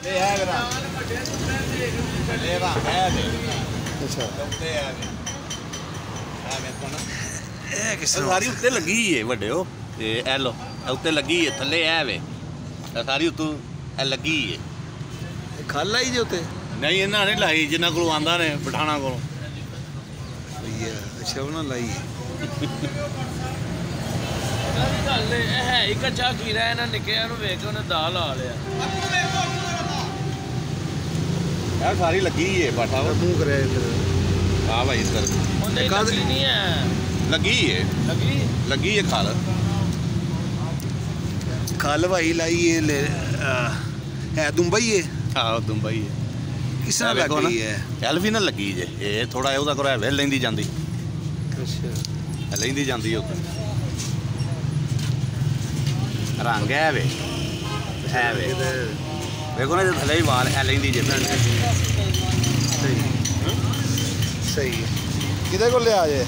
ਇਹ ਹੈ ਵੀਰਾ ਇਹ ਰੰਗ ਹੈ ਵੇ ਅੱਛਾ ਉੱਤੇ ਹੈ ਵੇ ਆ ਵੇਖੋ ਨਾ ਇਹ ਕਿਸ ਤਰ੍ਹਾਂ ਸਾਰੀ ਉੱਤੇ ਲੱਗੀ ਏ ਵੱਡਿਓ ਤੇ ਇਹ ਲੋ ਉੱਤੇ ਲੱਗੀ ਏ ਥੱਲੇ ਐ ਵੇ ਸਾਰੀ ਉੱਤੋਂ ਇਹ ਲੱਗੀ ਏ ਖਲ ਆਈ ਜੇ ਉੱਤੇ ਨਹੀਂ ਇਹਨਾਂ ਨੇ ਲਾਈ ਜਿੰਨਾ ਕੋਲੋਂ ਆਂਦਾ ਨੇ ਪਠਾਣਾ ਕੋਲੋਂ ਭਈਆ ਅੱਛਾ ਉਹਨਾਂ ਲਾਈ ਗੱਲ ਇਹ ਹੈ ਹੀ ਕੱਚਾ ਖੀਰਾ ਇਹਨਾਂ ਨਿੱਕਿਆਂ ਨੂੰ ਵੇਖ ਕੇ ਉਹਨੇ ਦਾਲ ਲਾ ਲਿਆ ਯਾਰ ਸਾਰੀ ਲੱਗੀ ਏ ਬਾਟਾ ਮੂੰਹ ਕਰਿਆ ਇੱਧਰ ਆ ਭਾਈ ਇੱਧਰ ਉਹਨੇ ਲੱਗੀ ਨਹੀਂ ਹੈ ਲੱਗੀ ਏ ਲੱਗੀ ਏ ਖਲ ਖਲ ਭਾਈ ਲਾਈ ਹੈ ਦੁੰਬਈ ਹੈ ਆਹ ਦੁੰਬਈ ਏ ਕਿਸ ਤਰ੍ਹਾਂ ਲੱਗ ਗਈ ਹੈ ਐਲ ਵੀ ਨਾ ਲੱਗੀ ਜੇ ਇਹ ਥੋੜਾ ਉਹਦਾ ਕੋਲ ਵੇ ਲੈਂਦੀ ਜਾਂਦੀ ਅੱਛਾ ਲੈਂਦੀ ਜਾਂਦੀ ਉੱਤੇ ਰੰਗ ਹੈ ਵੇ ਵੇਖੋ ਨਾ ਜੇ ਥੱਲੇ ਹੀ ਵਾਲ ਐ ਲੈਂਦੀ ਜੇ ਸਹੀ ਸਹੀ ਕਿਹਦੇ ਕੋਲ ਲਿਆ ਜੇ